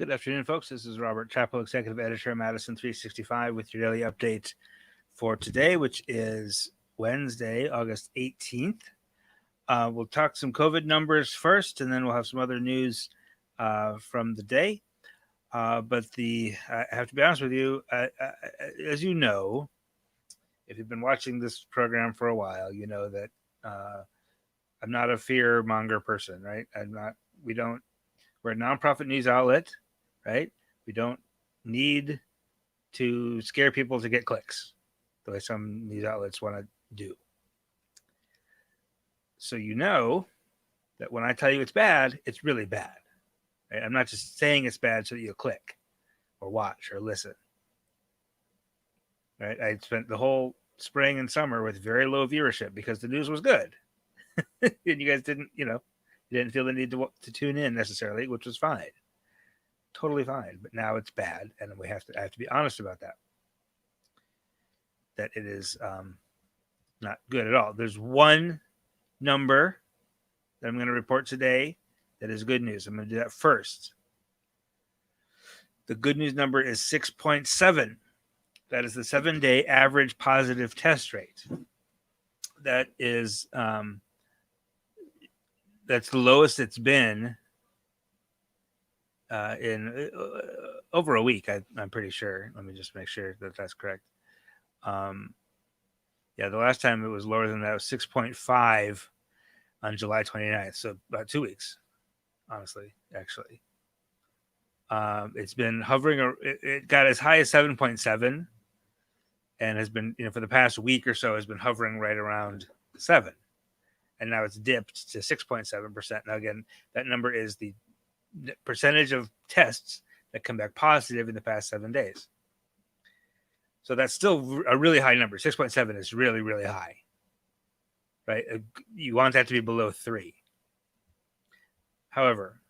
Good afternoon, folks. This is Robert Chappell, Executive Editor at Madison365 with your daily update for today, which is Wednesday, August 18th. We'll talk some COVID numbers first, and then we'll have some other news from the day. But I have to be honest with you, as you know, if you've been watching this program for a while, you know that I'm not a fear monger person, right? We're a nonprofit news outlet, right? We don't need to scare people to get clicks the way some news outlets want to do. So you know that when I tell you it's bad, it's really bad. Right? I'm not just saying it's bad so that you'll click or watch or listen. Right? I spent the whole spring and summer with very low viewership because the news was good. And you guys didn't, you didn't feel the need to tune in necessarily, which was fine. Totally fine. But now it's bad, and I have to be honest about that. That it is not good at all. There's one number that I'm going to report today that is good news. I'm going to do that first. The good news number is 6.7. That is the 7-day average positive test rate. That is that's the lowest it's been in over a week. I'm pretty sure. Let me just make sure that that's correct. The last time it was lower than that was 6.5 on July 29th. So about 2 weeks, honestly, actually. It's been hovering. It got as high as 7.7 and has been, for the past week or so, has been hovering right around 7. And now it's dipped to 6.7%. Now, again, that number is the percentage of tests that come back positive in the past 7 days. So that's still a really high number. 6.7 is really, really high, right? You want that to be below 3. However,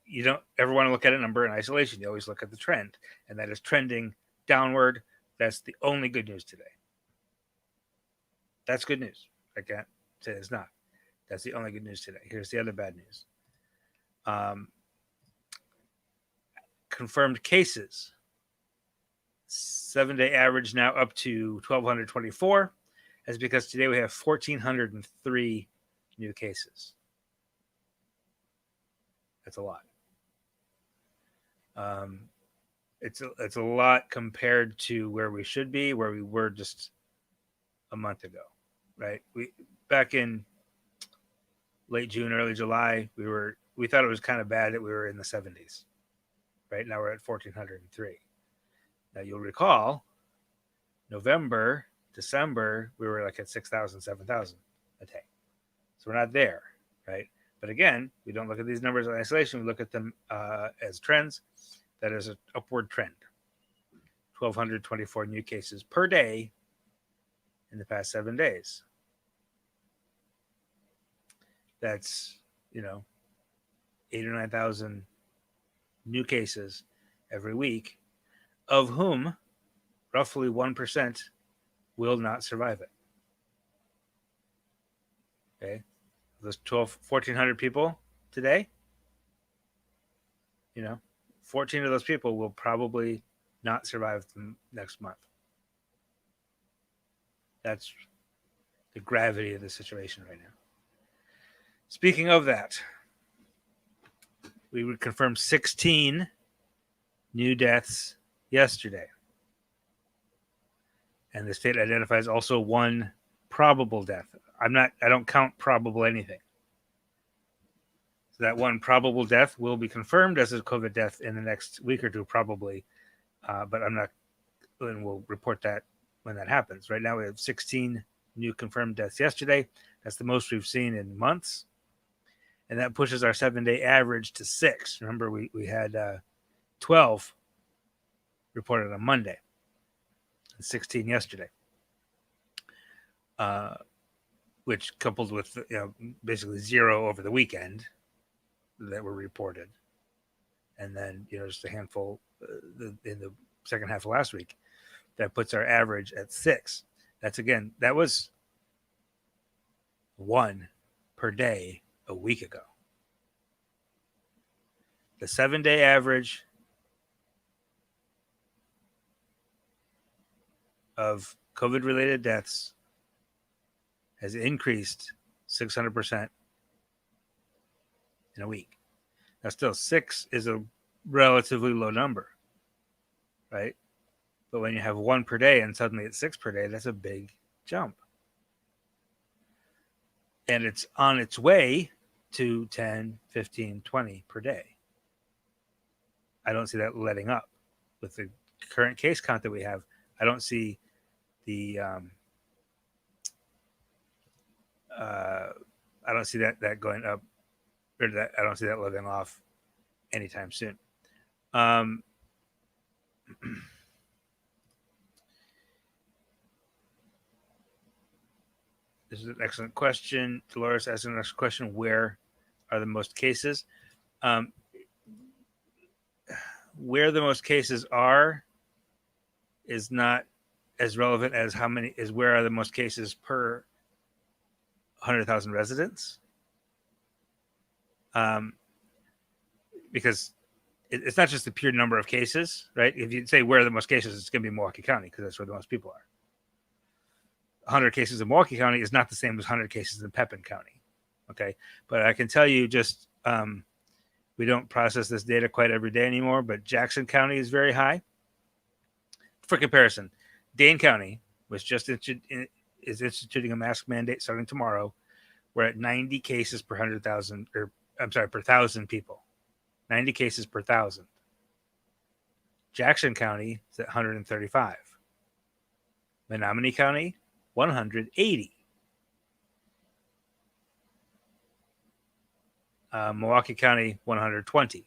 you don't ever want to look at a number in isolation. You always look at the trend, and that is trending downward. That's the only good news today. That's good news. I can't say it's not. That's the only good news today. Here's the other bad news. Confirmed cases. 7-day average now up to 1,224. That's because today we have 1,403 new cases. That's a lot. It's a lot compared to where we should be, where we were just a month ago, right? Back in late June, early July, we thought it was kind of bad that we were in the 70s. Right now we're at 1,403. Now you'll recall, November, December, we were like at 6,000, 7,000 a day. So we're not there, right? But again, we don't look at these numbers in isolation. We look at them as trends. That is an upward trend. 1,224 new cases per day in the past 7 days. That's, 8,000 or 9,000 new cases every week, of whom roughly 1% will not survive it. Okay? Those 1,400 people today, 14 of those people will probably not survive the next month. That's the gravity of the situation right now. Speaking of that, we would confirm 16 new deaths yesterday. And the state identifies also one probable death. I don't count probable anything. So that one probable death will be confirmed as a COVID death in the next week or two, probably. But I'm not, and we'll report that when that happens. Right now we have 16 new confirmed deaths yesterday. That's the most we've seen in months. And that pushes our 7-day average to 6. Remember, we had 12 reported on Monday, and 16 yesterday, which coupled with basically 0 over the weekend that were reported, and then just a handful in the second half of last week, that puts our average at 6. That was 1 per day a week ago. The 7-day average of COVID-related deaths has increased 600% in a week. Now, still, 6 is a relatively low number, right? But when you have 1 per day and suddenly it's 6 per day, that's a big jump. And it's on its way to 10, 15, 20 per day. I don't see that letting up. With the current case count that we have, I don't see the I don't see that going up, or that I don't see that leveling off anytime soon. This is an excellent question. Dolores asks the next question: where are the most cases? Where the most cases are is not as relevant as how many is where are the most cases per 100,000 residents. Because it's not just the pure number of cases, right? If you say where are the most cases, it's going to be Milwaukee County because that's where the most people are. 100 cases in Milwaukee County is not the same as 100 cases in Pepin County. Okay. But I can tell you just, we don't process this data quite every day anymore, but Jackson County is very high. For comparison, Dane County was just is instituting a mask mandate starting tomorrow. We're at 90 cases per 100,000, or I'm sorry, per 1,000 people. 90 cases per 1,000. Jackson County is at 135. Menominee County, 180. Milwaukee County, 120.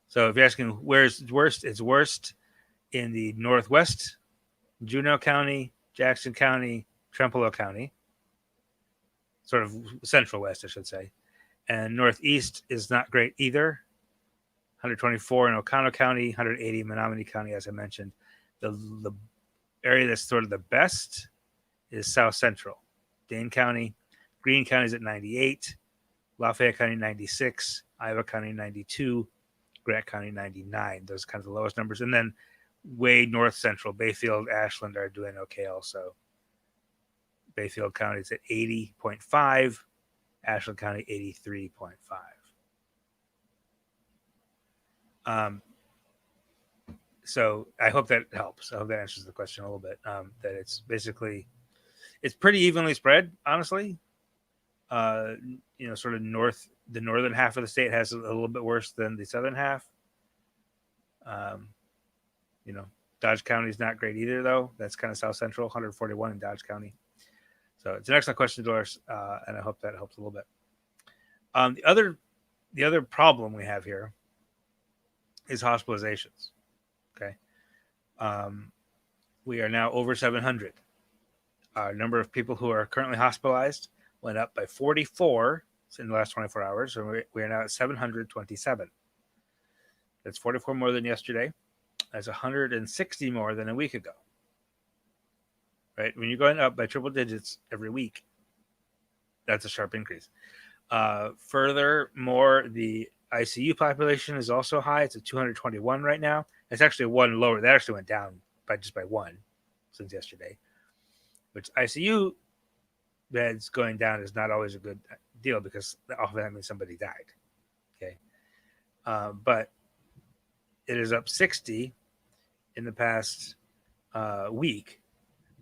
So if you're asking where's worst, it's worst in the Northwest, Juneau County, Jackson County, Trempealeau County, sort of Central West, I should say. And Northeast is not great either. 124 in Oconto County, 180 in Menominee County, as I mentioned. The area that's sort of the best is South Central. Dane County, Greene County is at 98, Lafayette County 96, Iowa County 92, Grant County 99. Those are kind of the lowest numbers. And then way north central, Bayfield, Ashland are doing okay also. Bayfield County is at 80.5, Ashland County 83.5. So I hope that helps. I hope that answers the question a little bit. That it's basically, it's pretty evenly spread, honestly. Sort of the northern half of the state has a little bit worse than the southern half. Dodge County is not great either, though. That's kind of south central, 141 in Dodge County. So it's an excellent question, Doris, and I hope that helps a little bit. The other problem we have here is hospitalizations. Okay. We are now over 700. Our number of people who are currently hospitalized went up by 44 in the last 24 hours. So we are now at 727. That's 44 more than yesterday. That's 160 more than a week ago. Right? When you're going up by triple digits every week, that's a sharp increase. Furthermore, the ICU population is also high. It's at 221 right now. It's actually one lower. That actually went down by 1 since yesterday. Which ICU beds going down is not always a good deal because often that means somebody died. Okay, but it is up 60 in the past week,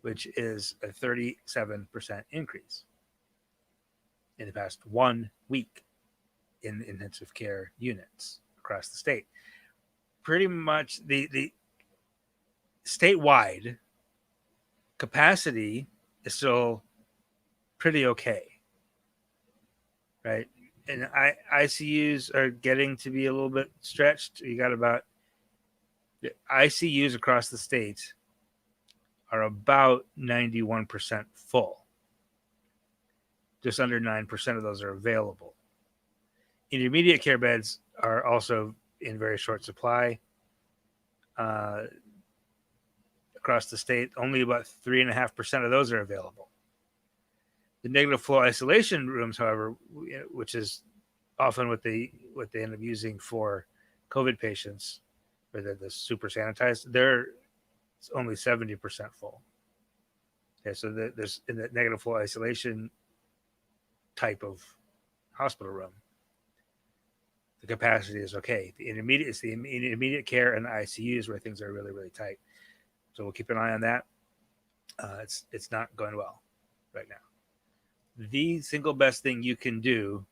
which is a 37% increase in the past 1 week in intensive care units across the state. Pretty much the statewide capacity is still pretty okay, right? And ICUs are getting to be a little bit stretched. You got about the ICUs across the state are about 91% full. Just under 9% of those are available. Intermediate care beds are also in very short supply. Across the state, only about 3.5% of those are available. The negative flow isolation rooms, however, which is often what they end up using for COVID patients, or the super sanitized, they're It's only 70% full. Okay, so there's in the negative flow isolation type of hospital room, the capacity is okay. The immediate care and the ICUs where things are really, really tight. So we'll keep an eye on that. It's not going well right now. The single best thing you can do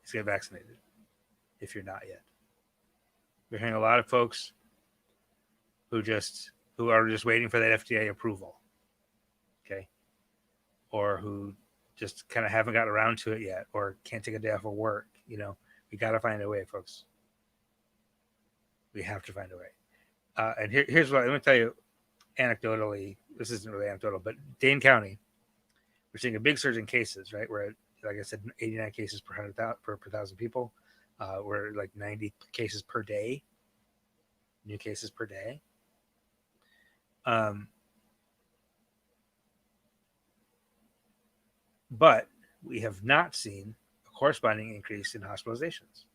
is get vaccinated if you're not yet. We're hearing a lot of folks who are just waiting for that FDA approval, okay, or who just kind of haven't gotten around to it yet, or can't take a day off of work. We got to find a way, folks. We have to find a way. And here's what I'm going to tell you anecdotally. This isn't really anecdotal, but Dane County, we're seeing a big surge in cases, right? We're, like I said, 89 cases per 1,000 people. We're like 90 cases per day, new cases per day. But we have not seen a corresponding increase in hospitalizations.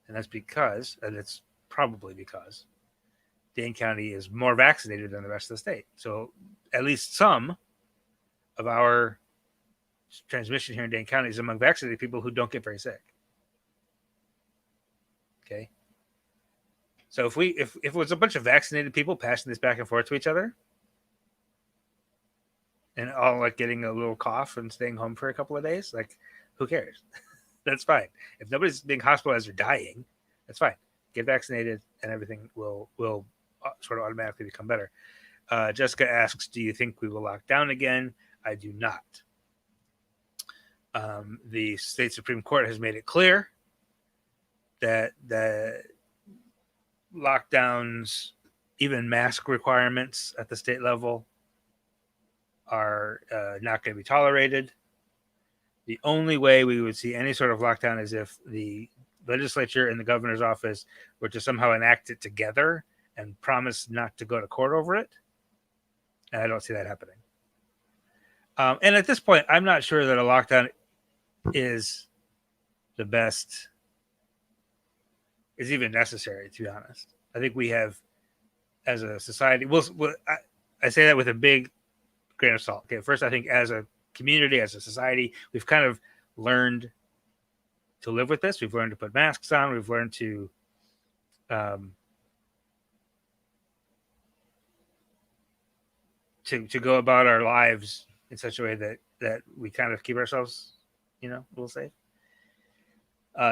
And that's because, and it's probably because, Dane County is more vaccinated than the rest of the state. So at least some of our transmission here in Dane County is among vaccinated people who don't get very sick. Okay. So if it was a bunch of vaccinated people passing this back and forth to each other, and all like getting a little cough and staying home for a couple of days, like who cares? That's fine. If nobody's being hospitalized or dying, that's fine. Get vaccinated and everything will sort of automatically become better. Jessica asks, do you think we will lock down again? I do not. The state Supreme Court has made it clear that the lockdowns, even mask requirements at the state level, are not going to be tolerated. The only way we would see any sort of lockdown is if the legislature and the governor's office were to somehow enact it together and promise not to go to court over it. And I don't see that happening. And at this point, I'm not sure that a lockdown is the best, is even necessary, to be honest. I think we have, as a society, I say that with a big grain of salt. Okay, first, I think as a community, as a society, we've kind of learned to live with this. We've learned to put masks on. We've learned to go about our lives in such a way that we kind of keep ourselves, a little safe.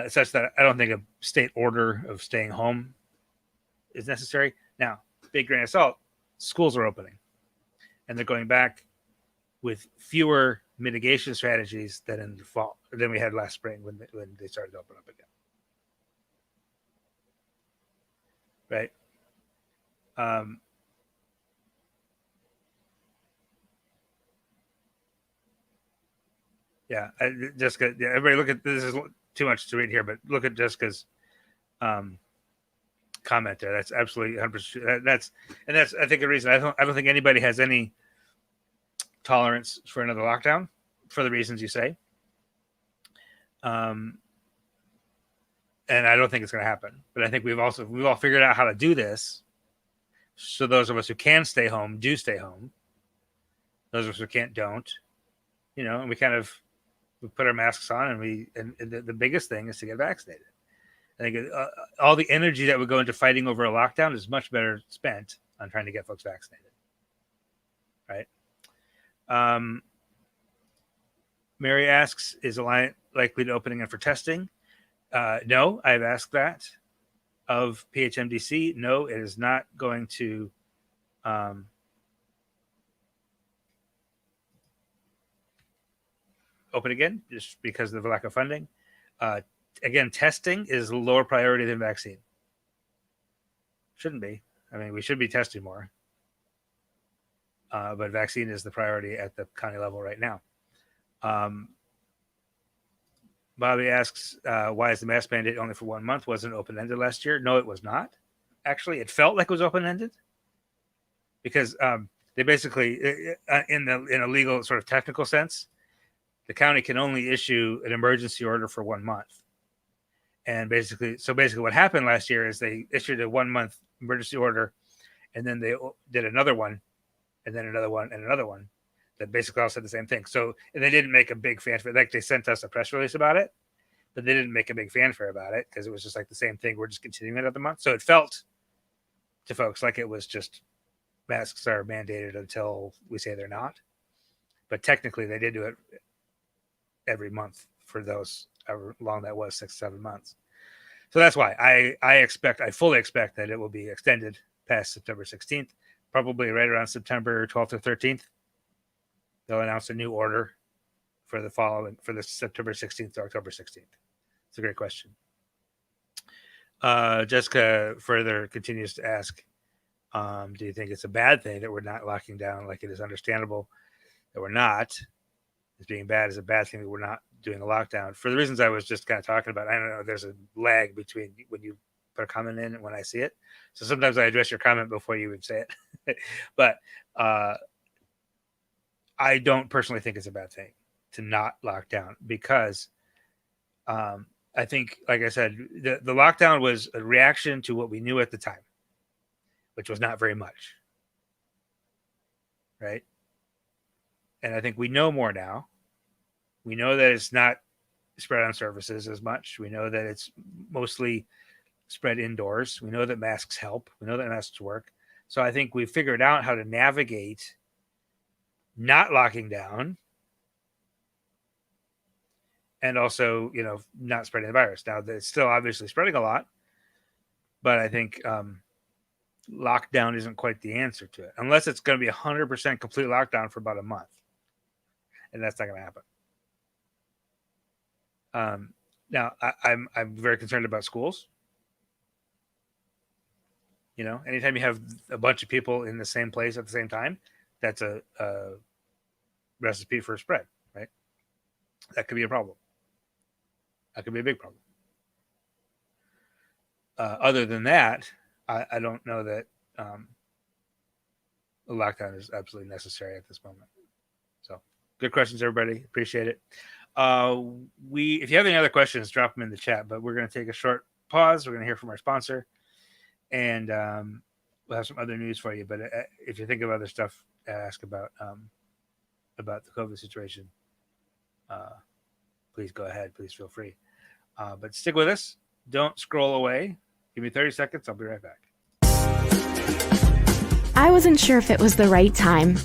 Such that I don't think a state order of staying home is necessary. Now, big grain of salt, schools are opening, and they're going back with fewer mitigation strategies than we had last spring when they started to open up again. Right. Yeah, Jessica. Yeah, everybody, look at this. Is too much to read here, but look at Jessica's comment there. That's absolutely 100%. That's I think a reason. I don't think anybody has any tolerance for another lockdown for the reasons you say. And I don't think it's going to happen. But I think we've all figured out how to do this. So those of us who can stay home do stay home. Those of us who can't don't. And we put our masks on, and the biggest thing is to get vaccinated. I think all the energy that would go into fighting over a lockdown is much better spent on trying to get folks vaccinated. Right. Mary asks, is Alliant likely to open again for testing? No, I've asked that of PHMDC. No, it is not going to open again just because of the lack of funding. Again, testing is a lower priority than vaccine. Shouldn't be. I mean, we should be testing more. But vaccine is the priority at the county level right now. Bobby asks, why is the mask mandate only for 1 month? Wasn't open-ended last year? No, it was not. Actually, it felt like it was open-ended because they basically, in a legal sort of technical sense, the county can only issue an emergency order for 1 month. And basically what happened last year is they issued a 1 month emergency order, and then they did another one, and then another one, and another one that basically all said the same thing. So and they didn't make a big fanfare. Like they sent us a press release about it, but they didn't make a big fanfare about it because it was just like the same thing. We're just continuing another month. So it felt to folks like it was just masks are mandated until we say they're not. But technically they did do it every month for those however long that was, 6-7 months. So that's why I fully expect that it will be extended past September 16th, probably right around September 12th or 13th. They'll announce a new order for the September 16th to October 16th. It's a great question. Jessica further continues to ask, do you think it's a bad thing that we're not locking down? Like, it is understandable that we're not. It's being bad is a bad thing that we're not doing a lockdown for the reasons I was just kind of talking about. I don't know. There's a lag between when you put a comment in and when I see it. So sometimes I address your comment before you would say it. But I don't personally think it's a bad thing to not lock down because I think, like I said, the lockdown was a reaction to what we knew at the time, which was not very much. Right? And I think we know more now. We know that it's not spread on surfaces as much. We know that it's mostly spread indoors. We know that masks help. We know that masks work. So I think we've figured out how to navigate not locking down and also, not spreading the virus. Now, it's still obviously spreading a lot, but I think lockdown isn't quite the answer to it, unless it's going to be 100% complete lockdown for about a month. And that's not going to happen. Now, I'm very concerned about schools. Anytime you have a bunch of people in the same place at the same time, that's a recipe for a spread, right? That could be a problem. That could be a big problem. Other than that, I don't know that a lockdown is absolutely necessary at this moment. So, good questions, everybody. Appreciate it. If you have any other questions, drop them in the chat. But we're going to take a short pause. We're going to hear from our sponsor, and we'll have some other news for you. But if you think of other stuff, ask about the COVID situation, please go ahead. Please feel free. But stick with us. Don't scroll away. Give me 30 seconds. I'll be right back. I wasn't sure if it was the right time.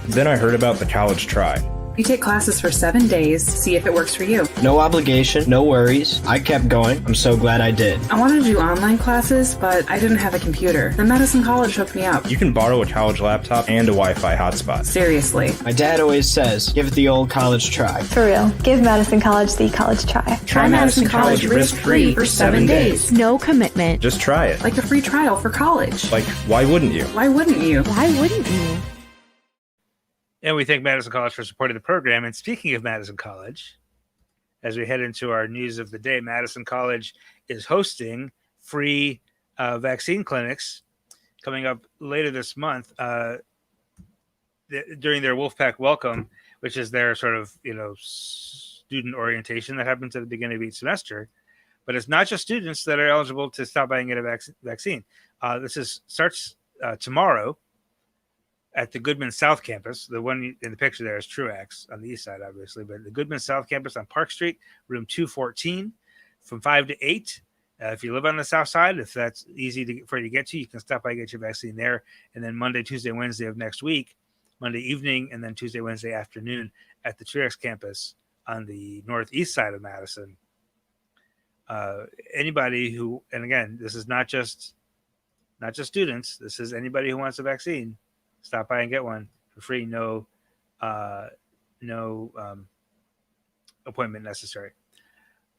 Then I heard about the College Try. You take classes for 7 days, see if it works for you. No obligation, no worries. I kept going. I'm so glad I did. I wanted to do online classes, but I didn't have a computer. Then Madison College hooked me up. You can borrow a college laptop and a Wi-Fi hotspot. Seriously. My dad always says, give it the old college try. For real, give Madison College the college try. Try Madison College risk-free for 7 days. No commitment. Just try it. Like a free trial for college. Like, why wouldn't you? Why wouldn't you? Why wouldn't you? And we thank Madison College for supporting the program. And speaking of Madison College, as we head into our news of the day, Madison College is hosting free vaccine clinics coming up later this month during their Wolfpack Welcome, which is their sort of, student orientation that happens at the beginning of each semester. But it's not just students that are eligible to stop by and get a vaccine. This starts tomorrow at the Goodman South Campus. The one in the picture there is Truax on the east side, obviously, but the Goodman South Campus on Park Street, room 214, from 5 to 8. If you live on the south side, if that's easy for you to get to, you can stop by and get your vaccine there. And then Monday, Tuesday, Wednesday of next week, Monday evening, and then Tuesday, Wednesday afternoon at the Truax Campus on the northeast side of Madison. Anybody who, and again, this is not just students, this is anybody who wants a vaccine. Stop by and get one for free. No appointment necessary.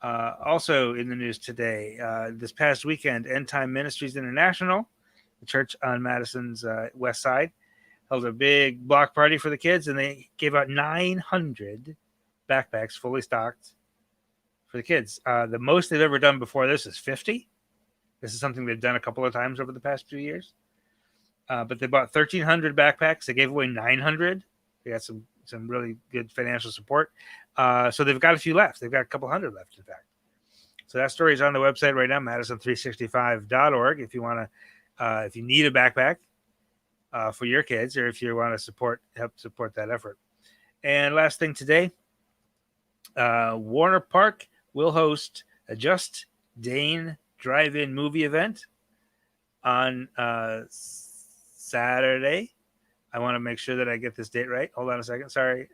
Also in the news today, this past weekend, End Time Ministries International, the church on Madison's west side, held a big block party for the kids, and they gave out 900 backpacks fully stocked for the kids. The most they've ever done before this is 50. This is something they've done a couple of times over the past few years. But they bought 1,300 backpacks. They gave away 900. They got some really good financial support. So they've got a few left. They've got a couple hundred left, in fact. So that story is on the website right now, Madison365.org. If you want to, if you need a backpack for your kids, or if you want to help support that effort. And last thing today, Warner Park will host a Just Dane drive-in movie event on Saturday. I want to make sure that I get this date right. Hold on a second. Sorry.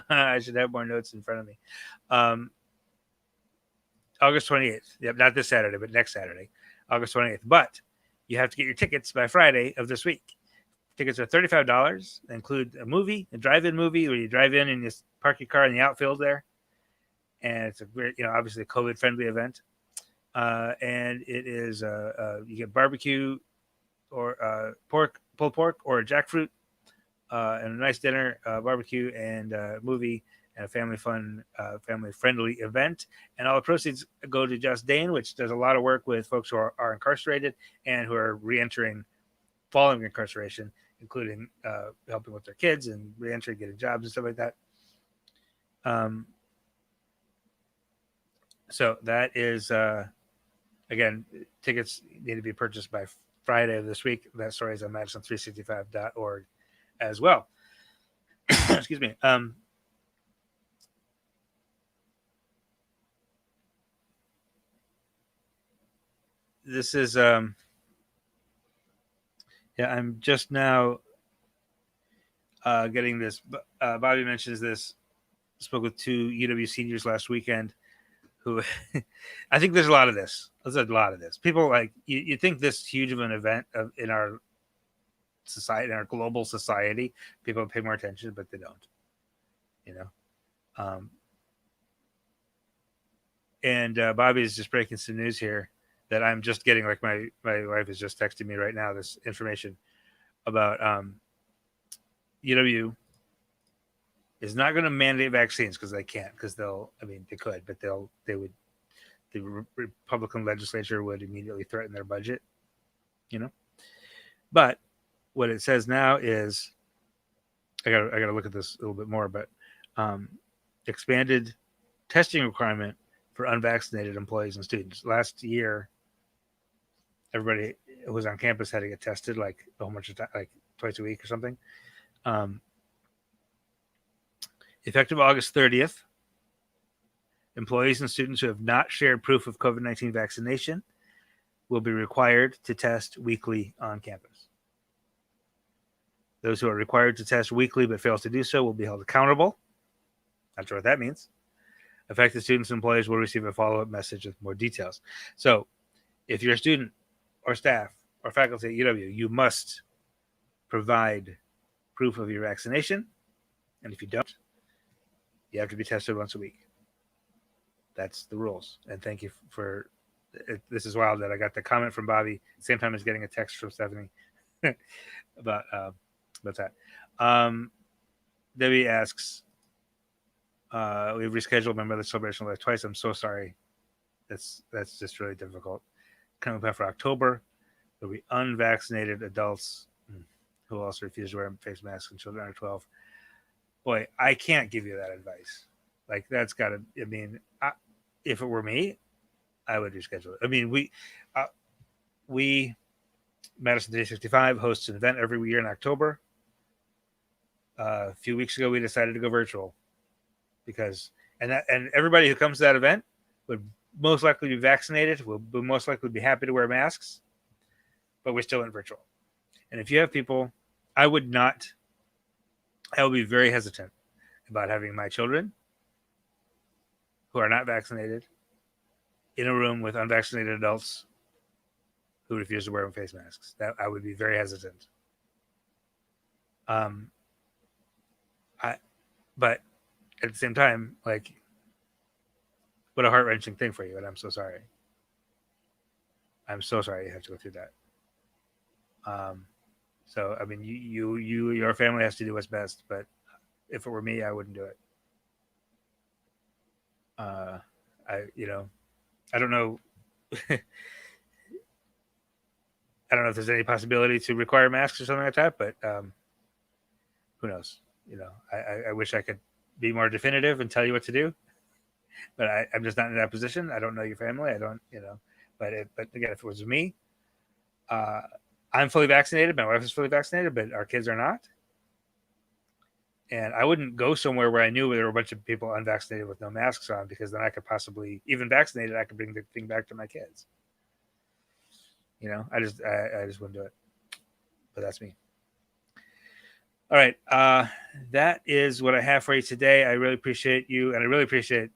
I should have more notes in front of me. August 28th. Yep, not this Saturday, but next Saturday, August 28th. But you have to get your tickets by Friday of this week. Tickets are $35. They include a movie, a drive-in movie, where you drive in and just park your car in the outfield there. And it's a great, obviously a COVID-friendly event. And it is, you get barbecue or pulled pork or jackfruit, and a nice dinner, barbecue, and movie, and a family-friendly event. And all the proceeds go to Just Dane, which does a lot of work with folks who are incarcerated and who are reentering following incarceration, including helping with their kids and reentering, getting jobs and stuff like that. So that is, again, tickets need to be purchased by Friday of this week. That story is on Madison365.org as well. Excuse me. This is, I'm just now getting this. Bobby mentions this. Spoke with 2 UW seniors last weekend who I think there's a lot of this. There's a lot of this. People like you think this huge of an event in our society, in our global society, people pay more attention, but they don't. And Bobby is just breaking some news here that I'm just getting. Like my wife is just texting me right now this information about UW is not going to mandate vaccines because they can't, because they could, but the Republican legislature would immediately threaten their budget, But what it says now is, I gotta look at this a little bit more, but expanded testing requirement for unvaccinated employees and students. Last year, everybody who was on campus had to get tested like a whole bunch of times, like twice a week or something. Effective August 30th, employees and students who have not shared proof of COVID-19 vaccination will be required to test weekly on campus. Those who are required to test weekly but fails to do so will be held accountable. Not sure what that means. Affected students and employees will receive a follow-up message with more details. So if you're a student or staff or faculty at UW, you must provide proof of your vaccination. And if you don't, you have to be tested once a week. That's the rules. And thank you for it. This is wild that I got the comment from Bobby same time as getting a text from Stephanie about that. Debbie asks, we've rescheduled my mother's celebration of life twice. I'm so sorry. That's just really difficult. Coming back for October, there'll be unvaccinated adults who also refuse to wear face masks and children under 12. Boy, I can't give you that advice. Like, that's got to, if it were me, I would reschedule it. I mean, we Madison365 hosts an event every year in October. A few weeks ago, we decided to go virtual because everybody who comes to that event would most likely be vaccinated, will most likely be happy to wear masks, but we still went virtual. And if you have people, I would be very hesitant about having my children who are not vaccinated in a room with unvaccinated adults who refuse to wear face masks. That I would be very hesitant. But at the same time, like, what a heart-wrenching thing for you, and I'm so sorry. I'm so sorry you have to go through that. So I mean, your family has to do what's best, but if it were me, I wouldn't do it. I don't know. I don't know if there's any possibility to require masks or something like that, but who knows? I wish I could be more definitive and tell you what to do. but I'm just not in that position. I don't know your family. I don't, but again, if it was me, I'm fully vaccinated. My wife is fully vaccinated, but our kids are not. And I wouldn't go somewhere where I knew there were a bunch of people unvaccinated with no masks on, because then I could possibly, even vaccinated, I could bring the thing back to my kids. I just wouldn't do it. But that's me. All right. That is what I have for you today. I really appreciate you, and I really appreciate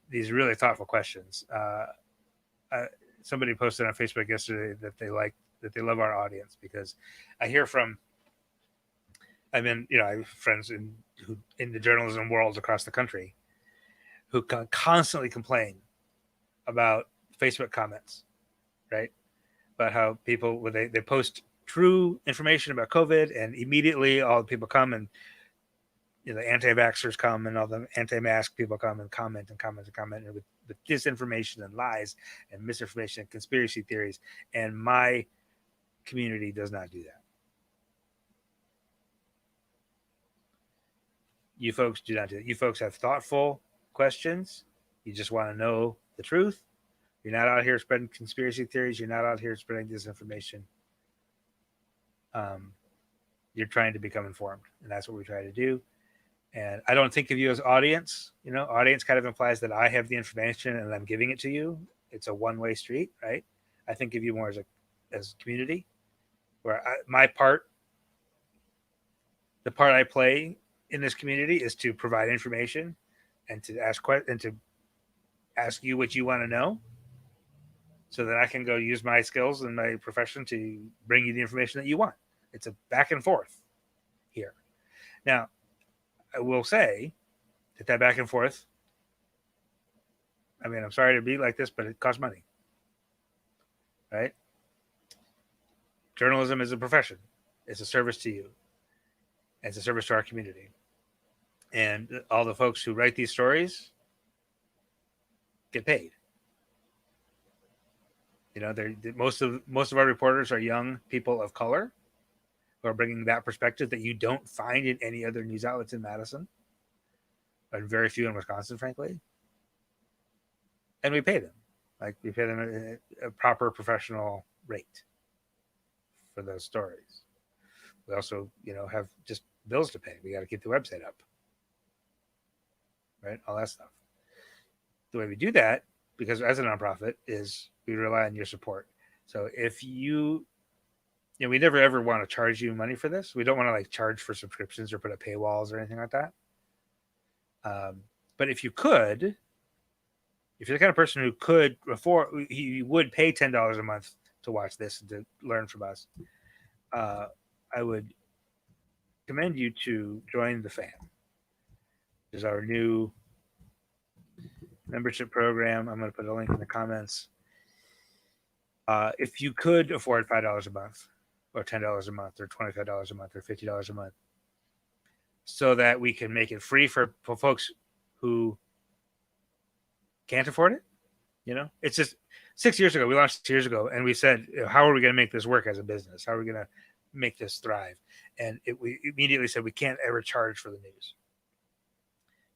these really thoughtful questions. Somebody posted on Facebook yesterday that they love our audience, because I hear from, I have friends in the journalism world across the country who constantly complain about Facebook comments, right? About how people, when they post true information about COVID, and immediately all the people come, and the anti-vaxxers come, and all the anti-mask people come and comment and with disinformation and lies and misinformation and conspiracy theories. And my community does not do that. You folks do not do that. You folks have thoughtful questions. You just want to know the truth. You're not out here spreading conspiracy theories. You're not out here spreading disinformation. You're trying to become informed, and that's what we try to do. And I don't think of you as audience. Audience kind of implies that I have the information and I'm giving it to you. It's a one-way street, right? I think of you more as community, where the part I play in this community is to provide information and to ask you what you want to know, so that I can go use my skills and my profession to bring you the information that you want. It's a back and forth here. Now, I will say that back and forth, I'm sorry to be like this, but it costs money, right? Journalism is a profession. It's a service to you. It's a service to our community. And all the folks who write these stories get paid. Most of our reporters are young people of color who are bringing that perspective that you don't find in any other news outlets in Madison, and very few in Wisconsin, frankly. And we pay them. We pay them a proper professional rate for those stories. We also, have just bills to pay. We got to keep the website up, right? All that stuff. The way we do that, because as a nonprofit, is we rely on your support. So if we never ever want to charge you money for this. We don't want to charge for subscriptions or put up paywalls or anything like that. But if you're the kind of person who could afford, you would pay $10 a month to watch this and to learn from us, I would commend you to join the fam. There's our new membership program. I'm going to put a link in the comments. If you could afford $5 a month, or $10 a month, or $25 a month, or $50 a month, so that we can make it free for folks who can't afford it. It's just 6 years ago, we launched 6 years ago, and we said, how are we going to make this work as a business? How are we going to make this thrive? And we immediately said, we can't ever charge for the news,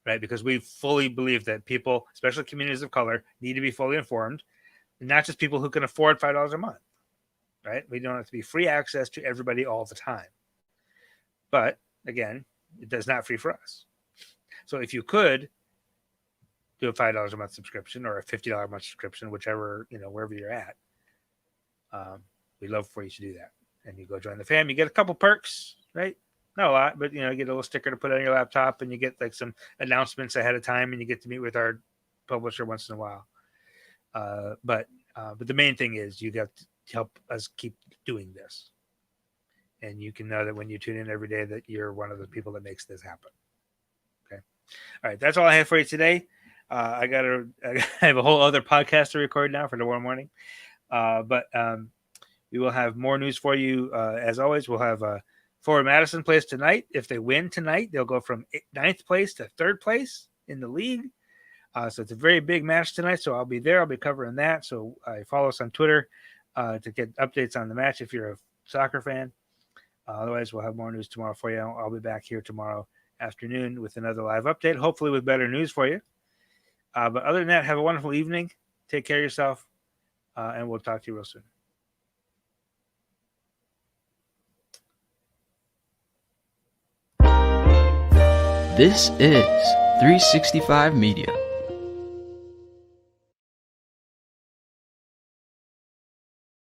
right? Because we fully believe that people, especially communities of color, need to be fully informed, and not just people who can afford $5 a month, right? We don't have to be free access to everybody all the time. But again, it does not free for us. So if you could do a $5 a month subscription, or a $50 a month subscription, whichever, wherever you're at, we'd love for you to do that. And you go join the fam, you get a couple perks, right? Not a lot, but you get a little sticker to put on your laptop, and you get some announcements ahead of time, and you get to meet with our publisher once in a while. But the main thing is you got to help us keep doing this. And you can know that when you tune in every day, that you're one of the people that makes this happen. Okay. All right. That's all I have for you today. I have a whole other podcast to record now for tomorrow morning. But we will have more news for you. As always, we'll have Forward Madison plays tonight. If they win tonight, they'll go from 9th place to 3rd place in the league. So it's a very big match tonight. So I'll be there. I'll be covering that. So follow us on Twitter to get updates on the match if you're a soccer fan. Otherwise, we'll have more news tomorrow for you. I'll be back here tomorrow afternoon with another live update, hopefully with better news for you. But other than that, have a wonderful evening. Take care of yourself, and we'll talk to you real soon. This is 365 Media.